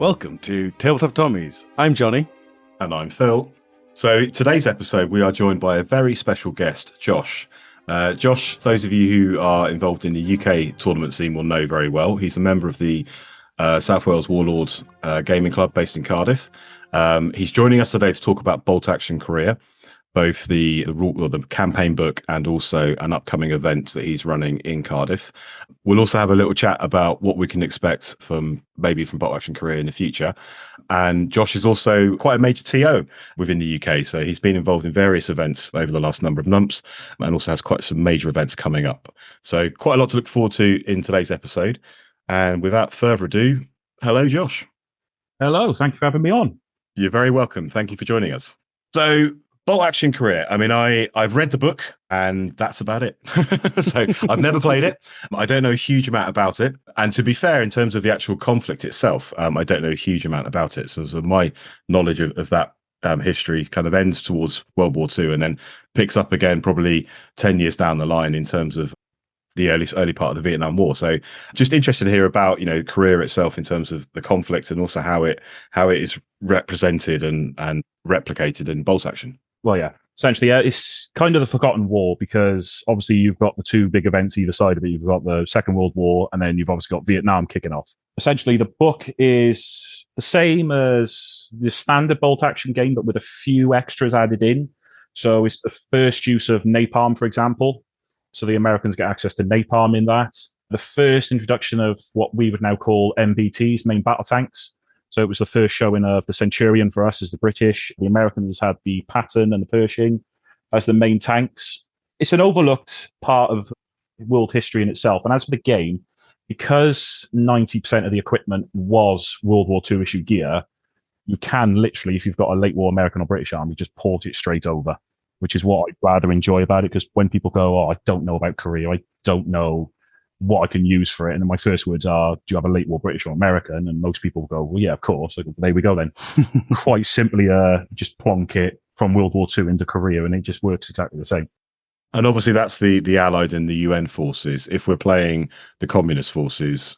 Welcome to Tabletop Tommies. I'm Johnny. And I'm Phil. So today's episode, we are joined by a very special guest, Josh. Josh, those of you who are involved in the UK tournament scene will know very well. He's a member of the South Wales Warlords Gaming Club based in Cardiff. He's joining us today to talk about Bolt Action Korea, both the campaign book and also an upcoming event that he's running in Cardiff. We'll also have a little chat about what we can expect from Bolt Action Korea in the future. And Josh is also quite a major TO within the UK. So he's been involved in various events over the last number of months and also has quite some major events coming up. So quite a lot to look forward to in today's episode. And without further ado, hello, Josh. Hello, thank you for having me on. You're very welcome. Thank you for joining us. So Bolt Action Korea. I mean, I've read the book and that's about it. So I've never played it. I don't know a huge amount about it. And to be fair, in terms of the actual conflict itself, I don't know a huge amount about it. So my knowledge of that history kind of ends towards World War II and then picks up again probably 10 years down the line in terms of the early part of the Vietnam War. So just interested to hear about, Korea itself in terms of the conflict and also how it is represented and replicated in Bolt Action. Well, yeah, essentially, it's kind of the forgotten war because obviously you've got the two big events either side of it. You've got the Second World War and then you've obviously got Vietnam kicking off. Essentially, the book is the same as the standard Bolt Action game, but with a few extras added in. So it's the first use of napalm, for example. So the Americans get access to napalm in that. The first introduction of what we would now call MBTs, main battle tanks. So it was the first showing of the Centurion for us as the British. The Americans had the Patton and the Pershing as the main tanks. It's an overlooked part of world history in itself. And as for the game, because 90% of the equipment was World War II issue gear, you can literally, if you've got a late war American or British army, just port it straight over, which is what I'd rather enjoy about it. Because when people go, I don't know about Korea, I don't know what I can use for it. And then my first words are, do you have a late war British or American? And most people go, well, yeah, of course. So there we go then. Quite simply, just plonk it from World War II into Korea and it just works exactly the same. And obviously that's the Allied and the UN forces. If we're playing the Communist forces,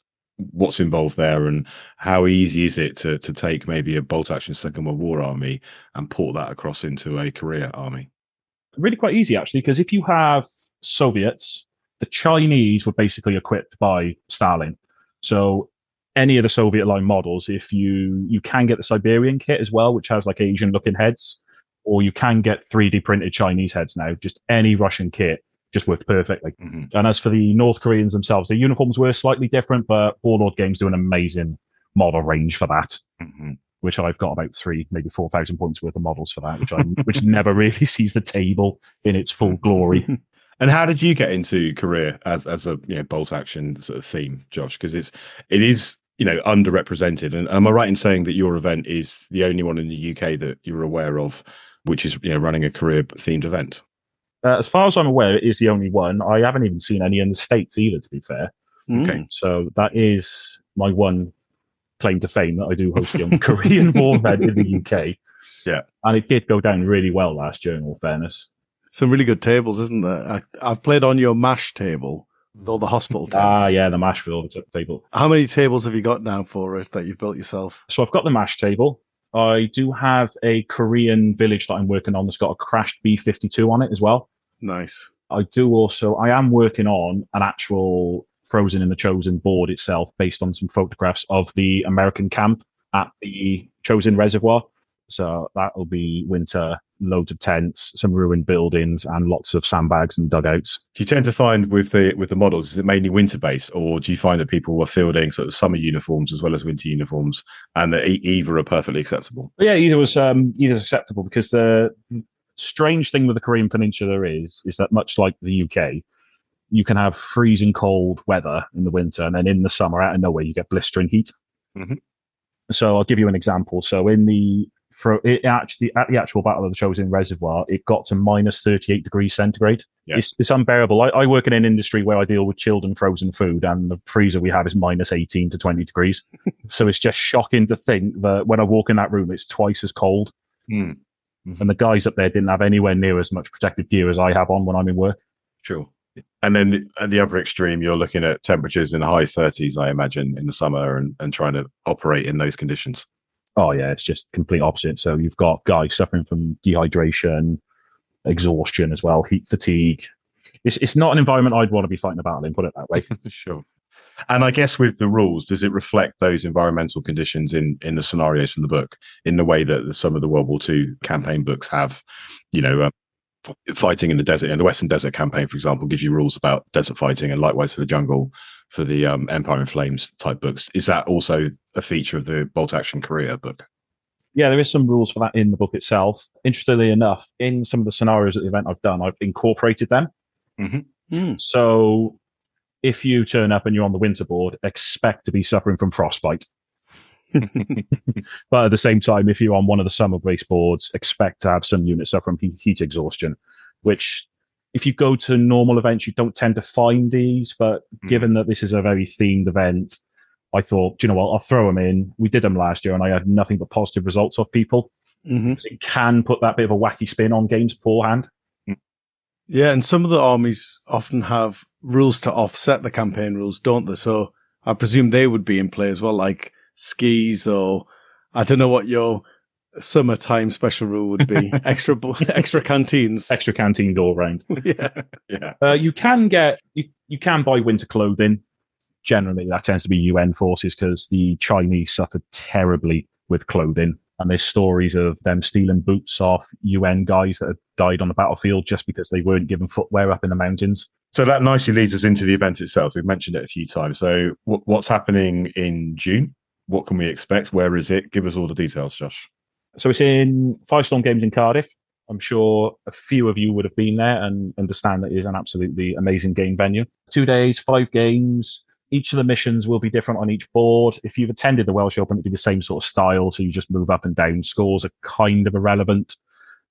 what's involved there and how easy is it to take maybe a Bolt Action Second World War army and port that across into a Korea army? Really quite easy, actually, because if you have Soviets, the Chinese were basically equipped by Stalin. So any of the Soviet line models, if you can get the Siberian kit as well, which has like Asian looking heads, or you can get 3D printed Chinese heads now, just any Russian kit just worked perfectly. Mm-hmm. And as for the North Koreans themselves, their uniforms were slightly different, but Warlord Games do an amazing model range for that. Mm-hmm. Which I've got about 3,000, maybe 4,000 points worth of models for that, which never really sees the table in its full glory. And how did you get into Korea as a Bolt Action sort of theme, Josh? Because it is underrepresented. And am I right in saying that your event is the only one in the UK that you're aware of, which is running a Korea themed event? As far as I'm aware, it is the only one. I haven't even seen any in the States either, to be fair. Okay, so that is my one claim to fame that I do host the Korean War event in the UK. Yeah, and it did go down really well last year, in all fairness. Some really good tables, isn't there? I've played on your MASH table with all the hospital tents. Yeah, the MASH with all the table. How many tables have you got now for it that you've built yourself? So I've got the MASH table. I do have a Korean village that I'm working on that's got a crashed B-52 on it as well. Nice. I am working on an actual Frozen in the Chosin board itself based on some photographs of the American camp at the Chosin Reservoir. So that'll be winter, loads of tents, some ruined buildings, and lots of sandbags and dugouts. Do you tend to find with the models, is it mainly winter based, or do you find that people are fielding sort of summer uniforms as well as winter uniforms, and that either are perfectly acceptable? Yeah, either's acceptable, because the strange thing with the Korean Peninsula is that much like the UK, you can have freezing cold weather in the winter, and then in the summer, out of nowhere, you get blistering heat. Mm-hmm. So I'll give you an example. So at the actual Battle of the Chosin Reservoir, it got to minus 38 degrees centigrade. Yeah. It's unbearable. I work in an industry where I deal with chilled and frozen food, and the freezer we have is minus 18 to 20 degrees. So it's just shocking to think that when I walk in that room, it's twice as cold. Mm-hmm. And the guys up there didn't have anywhere near as much protective gear as I have on when I'm in work. Sure. And then at the other extreme, you're looking at temperatures in the high 30s, I imagine, in the summer and trying to operate in those conditions. Oh, yeah, it's just complete opposite. So you've got guys suffering from dehydration, exhaustion as well, heat fatigue. It's not an environment I'd want to be fighting a battle in, put it that way. Sure. And I guess with the rules, does it reflect those environmental conditions in the scenarios from the book in the way that some of the World War II campaign books have, fighting in the desert? And the Western Desert campaign, for example, gives you rules about desert fighting, and likewise for the jungle, for the Empire in Flames type books. Is that also a feature of the Bolt Action Korea book? Yeah, there is some rules for that in the book itself. Interestingly enough, in some of the scenarios at the event I've done, I've incorporated them. Mm-hmm. So if you turn up and you're on the winter board, expect to be suffering from frostbite. But at the same time, if you're on one of the summer base boards, expect to have some units suffer from heat exhaustion, which if you go to normal events, you don't tend to find these. But given that this is a very themed event, I thought, you know what, I'll throw them in. We did them last year and I had nothing but positive results off people. It can put that bit of a wacky spin on games beforehand. Yeah, and some of the armies often have rules to offset the campaign rules, don't they? So I presume they would be in play as well, like skis, or I don't know what your summertime special rule would be. extra canteens. Extra canteen door round. Yeah. You can buy winter clothing. Generally, that tends to be UN forces because the Chinese suffered terribly with clothing. And there's stories of them stealing boots off UN guys that had died on the battlefield just because they weren't given footwear up in the mountains. So that nicely leads us into the event itself. We've mentioned it a few times. So what's happening in June? What can we expect? Where is it? Give us all the details, Josh. So it's in Firestorm Games in Cardiff. I'm sure a few of you would have been there and understand that it is an absolutely amazing game venue. 2 days, 5 games. Each of the missions will be different on each board. If you've attended the Welsh Open, it'll be the same sort of style. So you just move up and down. Scores are kind of irrelevant.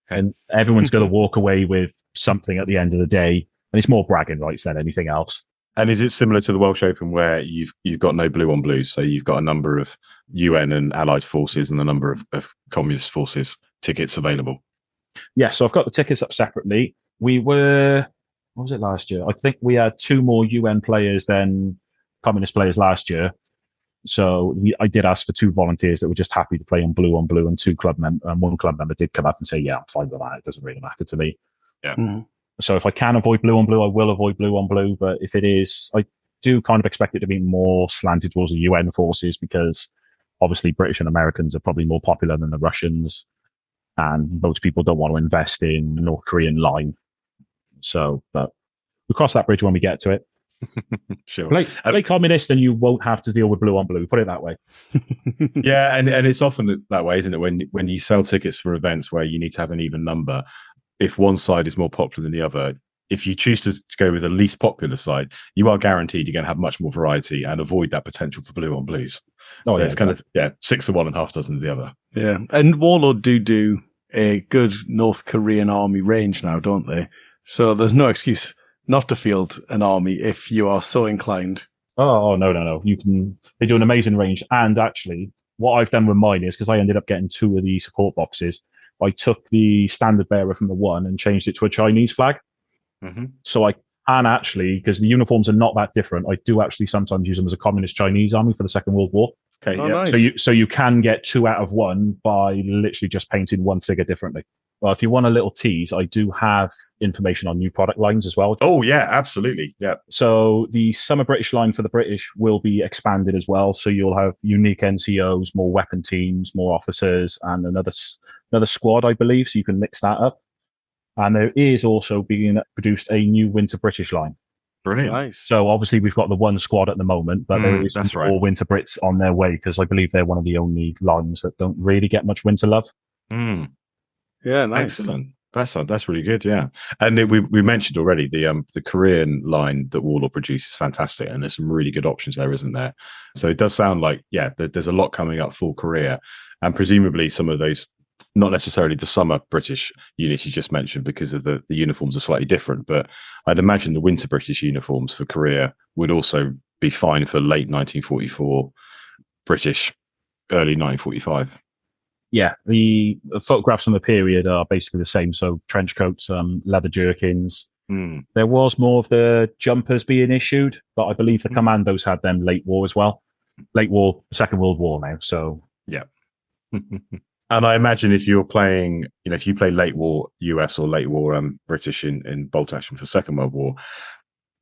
And everyone's going to walk away with something at the end of the day. And it's more bragging rights than anything else. And is it similar to the Welsh Open where you've got no blue on blues? So you've got a number of UN and Allied forces and a number of Communist forces tickets available? Yeah, so I've got the tickets up separately. We were, what was it last year? I think we had 2 more UN players than Communist players last year. So I did ask for 2 volunteers that were just happy to play on blue, and 1 club member did come up and say, yeah, I'm fine with that. It doesn't really matter to me. Yeah. Mm-hmm. So if I can avoid blue on blue, I will avoid blue on blue. But if it is, I do kind of expect it to be more slanted towards the UN forces because obviously British and Americans are probably more popular than the Russians. And most people don't want to invest in the North Korean line. So, but we'll cross that bridge when we get to it. Sure. Play communist and you won't have to deal with blue on blue. Put it that way. Yeah, and it's often that way, isn't it? When you sell tickets for events where you need to have an even number, if one side is more popular than the other, if you choose to go with the least popular side, you are guaranteed you're going to have much more variety and avoid that potential for blue on blues. Oh, so yeah, it's kind of 6 to 1 and half dozen of the other. Yeah, and Warlord do a good North Korean army range now, don't they? So there's no excuse not to field an army if you are so inclined. Oh, no. They do an amazing range. And actually, what I've done with mine is, because I ended up getting 2 of the support boxes, I took the standard bearer from the one and changed it to a Chinese flag. Mm-hmm. So I can actually, because the uniforms are not that different, I do actually sometimes use them as a communist Chinese army for the Second World War. Okay, nice. So you can get 2 out of 1 by literally just painting one figure differently. Well, if you want a little tease, I do have information on new product lines as well. Oh, yeah, absolutely. Yeah. So the Summer British line for the British will be expanded as well. So you'll have unique NCOs, more weapon teams, more officers, and another squad, I believe. So you can mix that up. And there is also being produced a new Winter British line. Brilliant. Nice. So obviously we've got the 1 squad at the moment, but there is more right. Winter Brits on their way because I believe they're one of the only lines that don't really get much winter love. Mm. Yeah, nice. Excellent. That's really good. Yeah, and we mentioned already the Korean line that Warlord produces is fantastic, and there's some really good options there, isn't there? So it does sound like there's a lot coming up for Korea, and presumably some of those, not necessarily the summer British units you just mentioned because of the uniforms are slightly different, but I'd imagine the winter British uniforms for Korea would also be fine for late 1944 British, early 1945. Yeah, the photographs from the period are basically the same. So trench coats, leather jerkins, There was more of the jumpers being issued, but I believe the commandos had them late war as well. Late war, Second World War now. So yeah. And I imagine if you're playing, if you play late war US or late war British in bolt action for Second World War,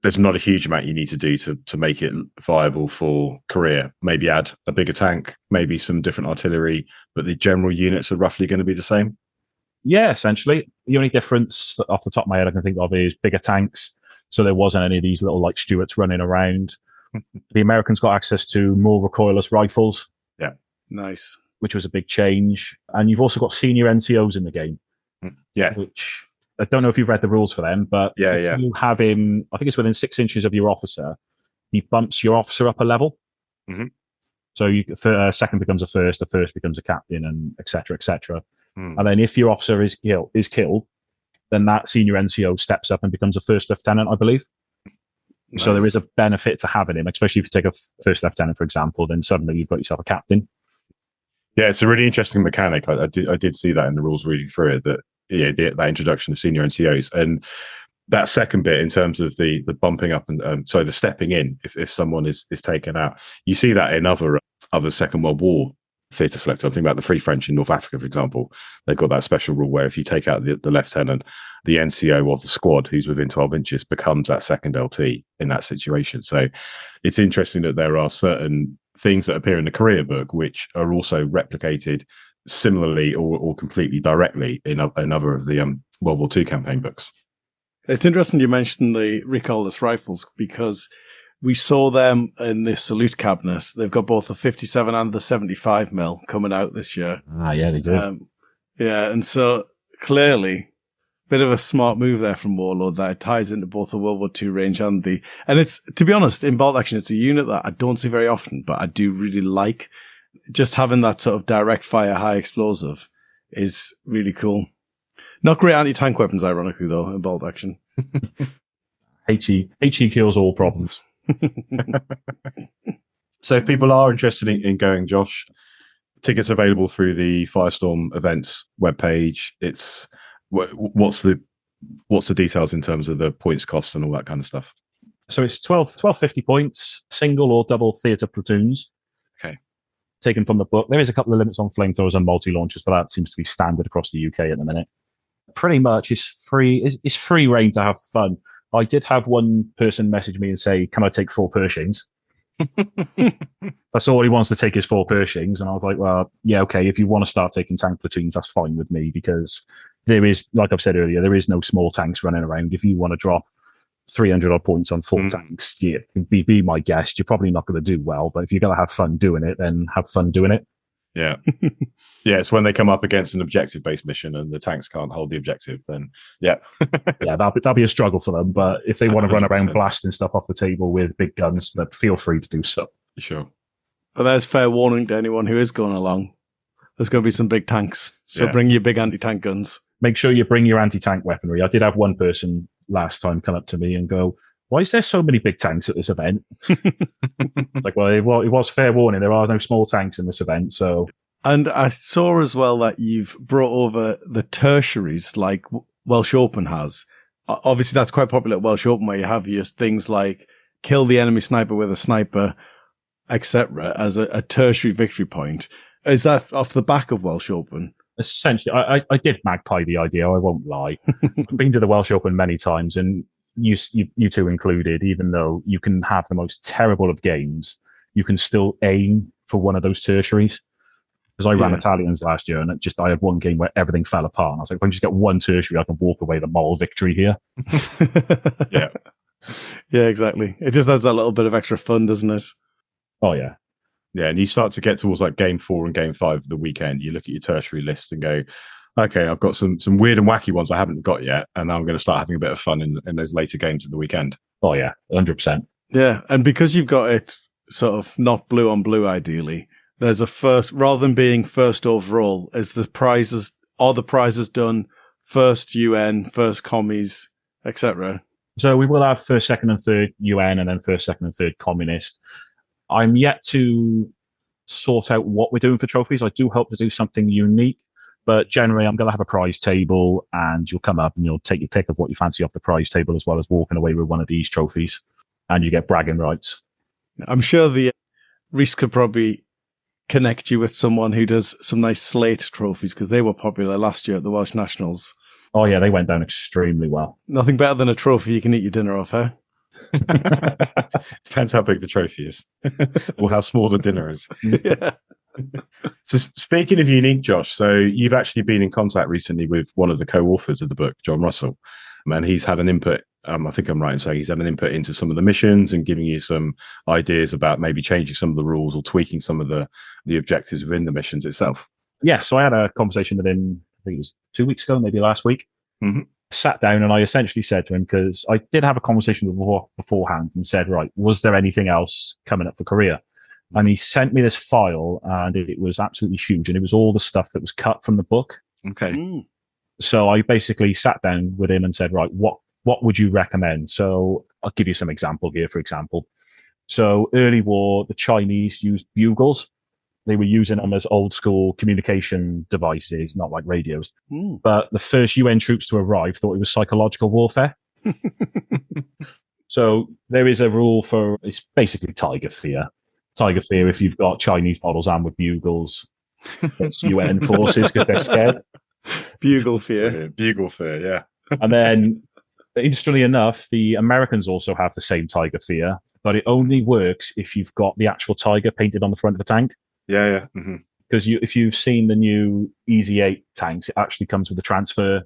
there's not a huge amount you need to do to make it viable for career. Maybe add a bigger tank, maybe some different artillery, but the general units are roughly going to be the same. Yeah, essentially. The only difference off the top of my head I can think of is bigger tanks. So there wasn't any of these little like Stuarts running around. The Americans got access to more recoilless rifles. Yeah. Nice. Which was a big change. And you've also got senior NCOs in the game. Yeah. Which I don't know if you've read the rules for them, but if you have him, I think it's within 6 inches of your officer, he bumps your officer up a level. Mm-hmm. So second becomes a first becomes a captain, and et cetera, et cetera. And then if your officer is killed, then that senior NCO steps up and becomes a first lieutenant, I believe. Nice. So there is a benefit to having him, especially if you take a first lieutenant, for example, then suddenly you've got yourself a captain. Yeah, it's a really interesting mechanic. I did see that in the rules reading through it, that that introduction of senior NCOs, and that second bit in terms of the bumping up and the stepping in if someone is taken out. You see that in other Second World War theatre selectors. I'm thinking about the Free French in North Africa, for example. They've got that special rule where if you take out the lieutenant, the NCO of the squad who's within 12 inches becomes that second LT in that situation. So it's interesting that there are certain things that appear in the career book which are also replicated similarly or completely directly in other of the World War II campaign books. It's interesting you mentioned the recoilless rifles, because we saw them in this salute cabinet. They've got both the 57 and the 75 mil coming out this year. Yeah, they do. And so clearly, bit of a smart move there from Warlord that it ties into both the World War II range and it's, to be honest, in bolt action, it's a unit that I don't see very often, but I do really like. Just having that sort of direct fire, high explosive is really cool. Not great anti-tank weapons, ironically, though, in bolt action. HE kills all problems. So if people are interested in going, Josh, tickets available through the Firestorm events webpage. It's what's the details in terms of the points cost and all that kind of stuff? So it's 1250 points, single or double theatre platoons. Okay. Taken from the book. There is a couple of limits on flamethrowers and multi-launchers, but that seems to be standard across the UK at the minute. Pretty much it's free. It's free reign to have fun. I did have one person message me and say, "Can I take 4 Pershings?" That's all he wants to take is 4 Pershings. And I was like, well, yeah, okay. If you want to start taking tank platoons, that's fine with me, because there is, like I've said earlier, there is no small tanks running around. If you want to drop 300 odd points on 4 tanks, yeah, be my guest. You're probably not going to do well, but if you're going to have fun doing it, then have fun doing it. Yeah. Yeah, it's when they come up against an objective-based mission and the tanks can't hold the objective, then yeah. Yeah, that'll be a struggle for them. But if they want to run 100%. around blasting stuff off the table with big guns, then feel free to do so. Sure. But there's fair warning to anyone who is going along. There's going to be some big tanks. So bring your big anti-tank guns. Make sure you bring your anti-tank weaponry. I did have one person last time come up to me and go, "Why is there so many big tanks at this event?" Like, well, it was fair warning. There are no small tanks in this event, so. And I saw as well that you've brought over the tertiaries like Welsh Open has. Obviously, that's quite popular at Welsh Open, where you have your things like kill the enemy sniper with a sniper, etc., as a tertiary victory point. Is that off the back of Welsh Open? Essentially, I did magpie the idea, I won't lie. I've been to the Welsh Open many times, and you two included, even though you can have the most terrible of games, you can still aim for one of those tertiaries. Because I ran Italians last year, and I had one game where everything fell apart. And I was like, if I can just get one tertiary, I can walk away the moral victory here. Yeah. Yeah, exactly. It just adds that little bit of extra fun, doesn't it? Oh, yeah. Yeah, and you start to get towards like game 4 and game 5 of the weekend. You look at your tertiary list and go, okay, I've got some weird and wacky ones I haven't got yet, and I'm going to start having a bit of fun in those later games of the weekend. Oh, yeah, 100%. Yeah, and because you've got it sort of not blue on blue, ideally, there's a first, rather than being first overall, are the prizes done first UN, first commies, etc.? So we will have first, second, and third UN, and then first, second, and third communist. I'm yet to sort out what we're doing for trophies. I do hope to do something unique. But generally, I'm going to have a prize table, and you'll come up and you'll take your pick of what you fancy off the prize table, as well as walking away with one of these trophies, and you get bragging rights. I'm sure the Reese could probably connect you with someone who does some nice slate trophies, because they were popular last year at the Welsh Nationals. Oh yeah, they went down extremely well. Nothing better than a trophy you can eat your dinner off, eh? Depends how big the trophy is or how small the dinner is. Yeah. So speaking of unique, Josh, so you've actually been in contact recently with one of the co-authors of the book, John Russell, and he's had an input. I think I'm right in saying he's had an input into some of the missions and giving you some ideas about maybe changing some of the rules or tweaking some of the objectives within the missions itself. Yeah, so I had a conversation with him, I think it was 2 weeks ago, maybe last week. Mm-hmm. Sat down and I essentially said to him, because I did have a conversation with him beforehand, and said, right, was there anything else coming up for Korea? And he sent me this file, and it was absolutely huge, and it was all the stuff that was cut from the book. Okay. So I basically sat down with him and said, right, what would you recommend? So I'll give you some example here, for example. So early war, the Chinese used bugles. They were using them as old school communication devices, not like radios. But the first UN troops to arrive thought it was psychological warfare. So there is a rule for, it's basically tiger fear. Tiger fear, if you've got Chinese models armed with bugles, it's UN forces because they're scared. Bugle fear. Brilliant. Bugle fear, yeah. And then, interestingly enough, the Americans also have the same tiger fear, but it only works if you've got the actual tiger painted on the front of the tank. Yeah. Mm-hmm. Because if you've seen the new Easy 8 tanks, it actually comes with a transfer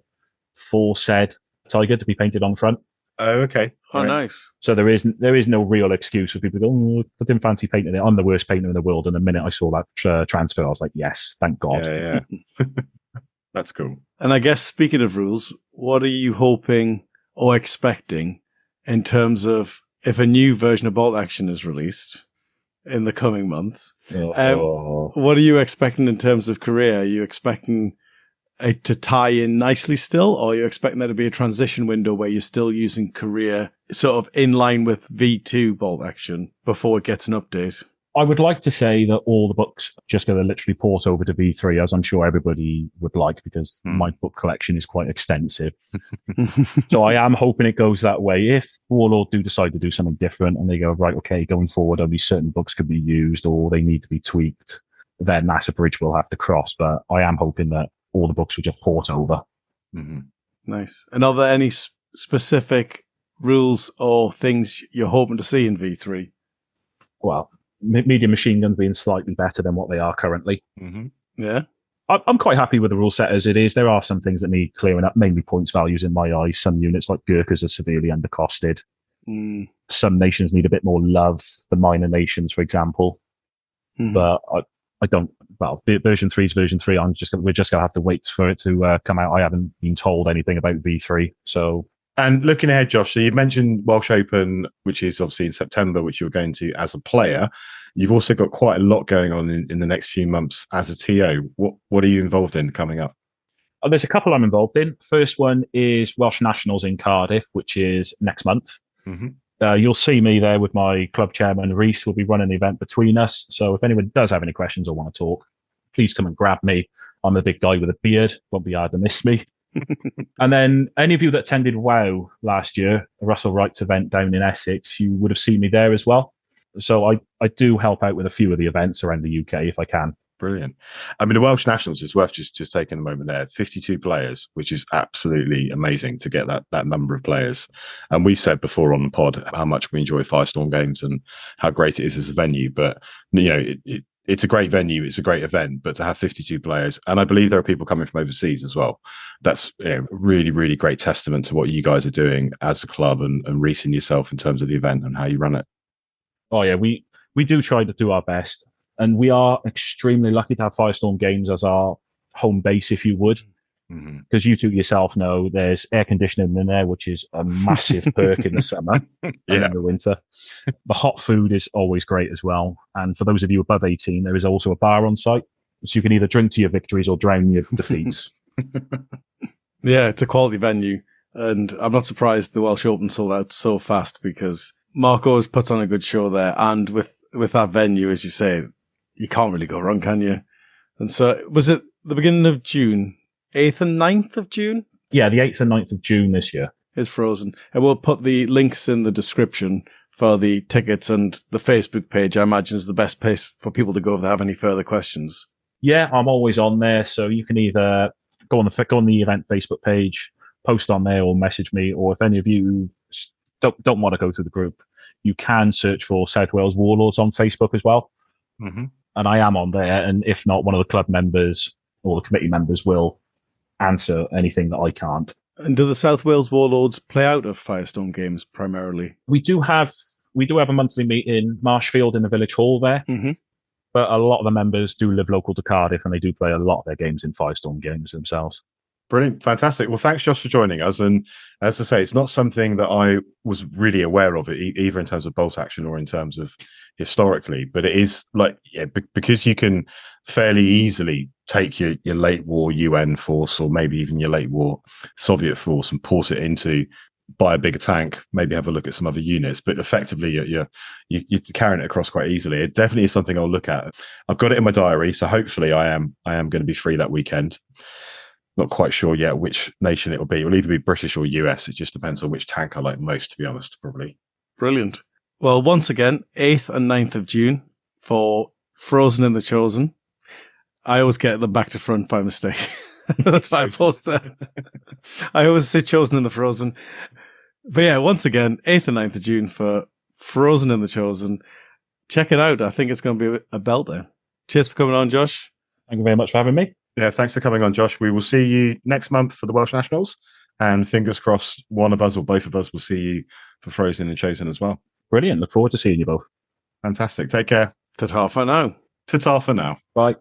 for said tiger to be painted on the front. Oh, okay. Oh, right. Nice. So there is no real excuse for people to go, oh, I didn't fancy painting it. I'm the worst painter in the world. And the minute I saw that transfer, I was like, yes, thank God. Yeah. That's cool. And I guess, speaking of rules, what are you hoping or expecting in terms of if a new version of Bolt Action is released in the coming months? What are you expecting in terms of Korea? Are you expecting it to tie in nicely still, or are you expecting there to be a transition window where you're still using Korea sort of in line with V2 Bolt Action before it gets an update? I would like to say that all the books are just going to literally port over to V3, as I'm sure everybody would like, because my book collection is quite extensive. So I am hoping it goes that way. If Warlord do decide to do something different and they go, right, okay, going forward, only certain books could be used or they need to be tweaked, then that's a bridge we'll have to cross. But I am hoping that all the books will just port over. Mm-hmm. Nice. And are there any specific rules or things you're hoping to see in V3? Well, medium machine guns being slightly better than what they are currently. Mm-hmm. Yeah. I'm quite happy with the rule set as it is. There are some things that need clearing up, mainly points values in my eyes. Some units like Gurkhas are severely undercosted. Some nations need a bit more love, the minor nations, for example. But I don't, well, version 3 is version 3. We're just going to have to wait for it to come out. I haven't been told anything about V3. So. And looking ahead, Josh, so you mentioned Welsh Open, which is obviously in September, which you're going to as a player. You've also got quite a lot going on in the next few months as a TO. What are you involved in coming up? There's a couple I'm involved in. First one is Welsh Nationals in Cardiff, which is next month. Mm-hmm. You'll see me there with my club chairman, Reese. We'll be running the event between us. So if anyone does have any questions or want to talk, please come and grab me. I'm a big guy with a beard. Won't be hard to miss me. And then any of you that attended WoW last year, a Russell Wright's event down in Essex, you would have seen me there as well. So I do help out with a few of the events around the UK if I can. Brilliant. I mean, the Welsh Nationals is worth just taking a moment there. 52 players, which is absolutely amazing to get that number of players. And we've said before on the pod how much we enjoy Firestorm games and how great it is as a venue. But, you know, it's a great venue. It's a great event. But to have 52 players, and I believe there are people coming from overseas as well. That's really, really great testament to what you guys are doing as a club and Reese and yourself in terms of the event and how you run it. Oh, yeah, we do try to do our best. And we are extremely lucky to have Firestorm Games as our home base, if you would. Because you two yourself know there's air conditioning in there, which is a massive perk in the summer and in the winter. The hot food is always great as well. And for those of you above 18, there is also a bar on site. So you can either drink to your victories or drown your defeats. Yeah, it's a quality venue. And I'm not surprised the Welsh Open sold out so fast because Marco has put on a good show there. And with that venue, as you say, you can't really go wrong, can you? And so was it the beginning of June, 8th and 9th of June. Yeah, the 8th and 9th of June this year. Is Frozen. And we'll put the links in the description for the tickets, and the Facebook page, I imagine, is the best place for people to go if they have any further questions. Yeah, I'm always on there, so you can either go on the event Facebook page, post on there, or message me, or if any of you don't want to go to the group, you can search for South Wales Warlords on Facebook as well. Mm-hmm. And I am on there, and if not, one of the club members or the committee members will answer anything that I can't. And do the South Wales Warlords play out of Firestone games primarily? We do have a monthly meeting, Marshfield in the village hall there. Mm-hmm. But a lot of the members do live local to Cardiff, and they do play a lot of their games in Firestone games themselves. Brilliant. Fantastic. Well, thanks, Josh, for joining us. And as I say, it's not something that I was really aware of, either in terms of bolt action or in terms of historically, but it is like, because you can fairly easily take your late war UN force, or maybe even your late war Soviet force, and port it into, buy a bigger tank, maybe have a look at some other units, but effectively you're carrying it across quite easily. It definitely is something I'll look at. I've got it in my diary, so hopefully I am going to be free that weekend. Not quite sure yet which nation it will be. It will either be British or US. It just depends on which tank I like most, to be honest, probably. Brilliant. Well, once again, 8th and 9th of June for Frozen and the Chosen. I always get them back to front by mistake. That's why I post there. I always say Chosen and the Frozen. But yeah, once again, 8th and 9th of June for Frozen and the Chosen. Check it out. I think it's going to be a belter. Cheers for coming on, Josh. Thank you very much for having me. Yeah, thanks for coming on, Josh. We will see you next month for the Welsh Nationals, and fingers crossed one of us or both of us will see you for Frozen and Chosen as well. Brilliant. Look forward to seeing you both. Fantastic. Take care. Ta-ta for now. Ta-ta for now. Bye.